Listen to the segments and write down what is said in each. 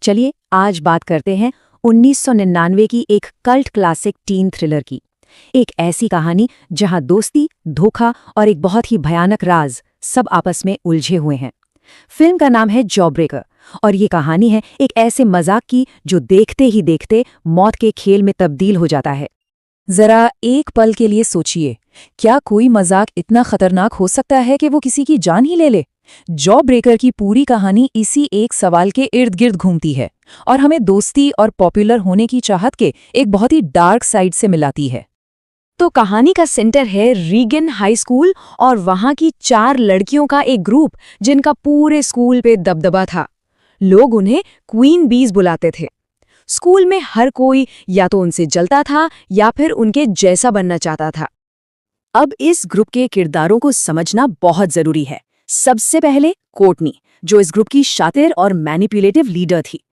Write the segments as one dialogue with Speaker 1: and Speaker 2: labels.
Speaker 1: चलिए आज बात करते हैं 1999 की एक कल्ट क्लासिक टीन थ्रिलर की। एक ऐसी कहानी जहां दोस्ती, धोखा और एक बहुत ही भयानक राज सब आपस में उलझे हुए हैं। फिल्म का नाम है जॉ ब्रेकर और ये कहानी है एक ऐसे मजाक की जो देखते ही देखते मौत के खेल में तब्दील हो जाता है।
Speaker 2: जरा एक पल के लिए सोचिए, क्या कोई मजाक इतना खतरनाक हो सकता है कि वो किसी की जान ही ले ले? जॉ ब्रेकर की पूरी कहानी इसी एक सवाल के इर्द गिर्द घूमती है और हमें दोस्ती और पॉपुलर होने की चाहत के एक बहुत ही डार्क साइड से मिलाती है।
Speaker 1: तो कहानी का सेंटर है रीगन हाई स्कूल और वहां की 4 लड़कियों का एक ग्रुप जिनका पूरे स्कूल पे दबदबा था। लोग उन्हें क्वीन बीज बुलाते थे। स्कूल में हर कोई या तो उनसे जलता था या फिर उनके जैसा बनना चाहता था। अब इस ग्रुप के किरदारों को समझना बहुत जरूरी है। सबसे पहले कोर्टनी, जो इस ग्रुप की शातिर और मैनिपुलेटिव लीडर थी।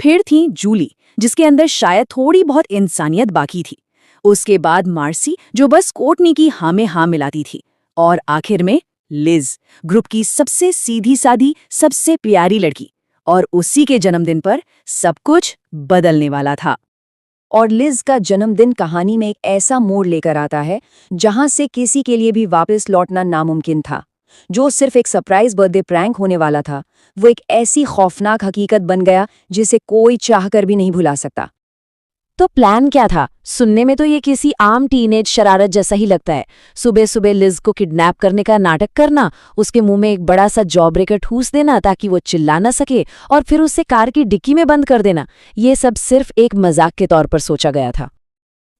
Speaker 1: फिर थी जूली, जिसके अंदर शायद थोड़ी बहुत इंसानियत बाकी थी। उसके बाद मार्सी, जो बस कोर्टनी की हाँ में हाँ मिलाती थी। और आखिर में लिज, ग्रुप की सबसे सीधी सादी, सबसे प्यारी लड़की। और उसी के जन्मदिन पर सब कुछ बदलने वाला था। और लिज का जन्मदिन कहानी में एक ऐसा मोड़ लेकर आता है जहां से किसी के लिए भी वापस लौटना नामुमकिन था। जो सिर्फ एक सरप्राइज बर्थडे प्रैंक होने वाला था, वो एक ऐसी खौफनाक हकीकत बन गया जिसे कोई चाहकर भी नहीं भुला सकता। तो प्लान क्या था? सुनने में तो ये किसी आम टीनेज शरारत जैसा ही लगता है। सुबह सुबह लिज को किडनैप करने का नाटक करना, उसके मुंह में एक बड़ा सा जॉ ब्रेकर ठूस देना ताकि वो चिल्ला न सके, और फिर उसे कार की डिक्की में बंद कर देना। ये सब सिर्फ एक मजाक के तौर पर सोचा गया था।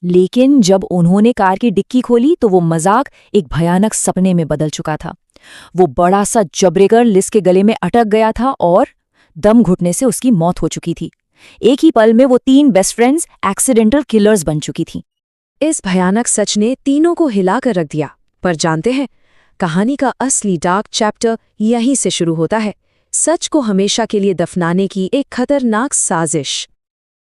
Speaker 1: लेकिन जब उन्होंने कार की डिक्की खोली तो वो मजाक एक भयानक सपने में बदल चुका था। वो बड़ा सा जॉ ब्रेकर लिज के गले में अटक गया था और दम घुटने से उसकी मौत हो चुकी थी। एक ही पल में वो 3 बेस्ट फ्रेंड्स एक्सीडेंटल किलर्स बन चुकी थी। इस भयानक सच ने तीनों को हिलाकर रख दिया। पर जानते हैं, कहानी का असली डार्क चैप्टर यहीं से शुरू होता है। सच को हमेशा के लिए दफनाने की एक खतरनाक साजिश।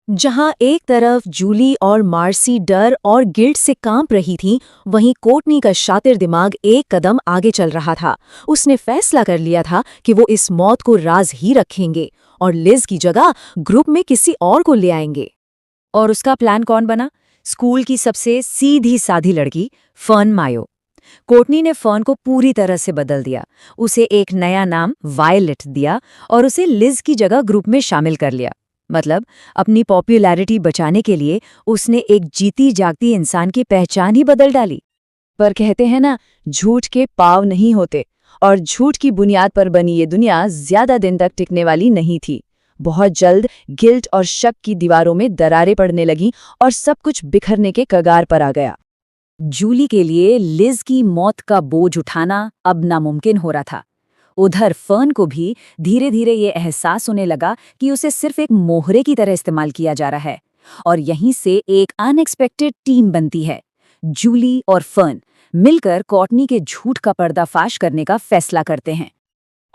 Speaker 1: जहां एक तरफ जूली और मार्सी डर और गिल्ट से कांप रही थीं, वहीं कोर्टनी का शातिर दिमाग एक कदम आगे चल रहा था। उसने फैसला कर लिया था कि वो इस मौत को राज ही रखेंगे और लिज की जगह ग्रुप में किसी और को ले आएंगे। और उसका प्लान कौन बना? स्कूल की सबसे सीधी साधी लड़की फर्न मायो। कोर्टनी ने फर्न को पूरी तरह से बदल दिया। उसे एक नया नाम वायलेट दिया और उसे लिज की जगह ग्रुप में शामिल कर लिया। मतलब अपनी पॉपुलैरिटी बचाने के लिए उसने एक जीती जागती इंसान की पहचान ही बदल डाली। पर कहते हैं ना, झूठ के पाँव नहीं होते, और झूठ की बुनियाद पर बनी ये दुनिया ज्यादा दिन तक टिकने वाली नहीं थी। बहुत जल्द गिल्ट और शक की दीवारों में दरारें पड़ने लगीं और सब कुछ बिखरने के कगार पर आ गया। जूली के लिए लिज की मौत का बोझ उठाना अब नामुमकिन हो रहा था। उधर फर्न को भी धीरे धीरे ये एहसास होने लगा कि उसे सिर्फ एक मोहरे की तरह इस्तेमाल किया जा रहा है। और यहीं से एक अनएक्सपेक्टेड टीम बनती है। जूली और फर्न मिलकर कोर्टनी के झूठ का पर्दाफाश करने का फैसला करते हैं।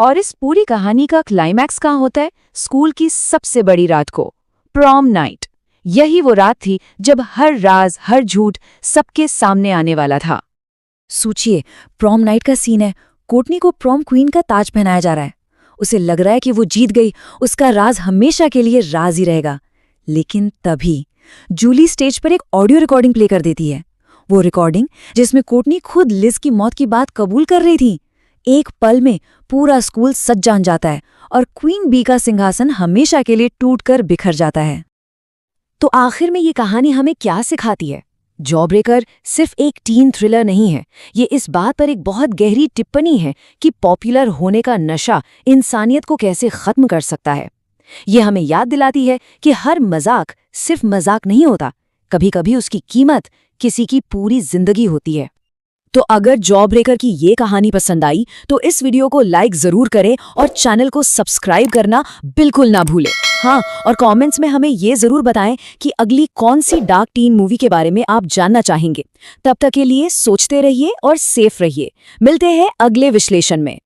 Speaker 1: और इस पूरी कहानी का क्लाइमैक्स कहाँ होता है? स्कूल की सबसे बड़ी रात को, प्रॉम नाइट। यही वो रात थी जब हर राज, हर झूठ सबके सामने आने वाला था। सोचिए, प्रॉम नाइट का सीन है। कोर्टनी को प्रॉम क्वीन का ताज पहनाया जा रहा है। उसे लग रहा है कि वो जीत गई, उसका राज हमेशा के लिए राज ही रहेगा। लेकिन तभी जूली स्टेज पर एक ऑडियो रिकॉर्डिंग प्ले कर देती है। वो रिकॉर्डिंग जिसमें कोर्टनी खुद लिज की मौत की बात कबूल कर रही थी। एक पल में पूरा स्कूल सच जान जाता है और क्वीन बी का सिंहासन हमेशा के लिए टूटकर बिखर जाता है। तो आखिर में ये कहानी हमें क्या सिखाती है? जॉ ब्रेकर सिर्फ एक टीन थ्रिलर नहीं है। ये इस बात पर एक बहुत गहरी टिप्पणी है कि पॉपुलर होने का नशा इंसानियत को कैसे खत्म कर सकता है। ये हमें याद दिलाती है कि हर मजाक सिर्फ मजाक नहीं होता, कभी-कभी उसकी कीमत किसी की पूरी जिंदगी होती है। तो अगर जॉ ब्रेकर की ये कहानी पसंद आई तो इस वीडियो को लाइक जरूर करें और चैनल को सब्सक्राइब करना बिल्कुल ना भूलें। हाँ, और कमेंट्स में हमें ये जरूर बताएं कि अगली कौन सी डार्क टीन मूवी के बारे में आप जानना चाहेंगे। तब तक के लिए सोचते रहिए और सेफ रहिए। मिलते हैं अगले विश्लेषण में।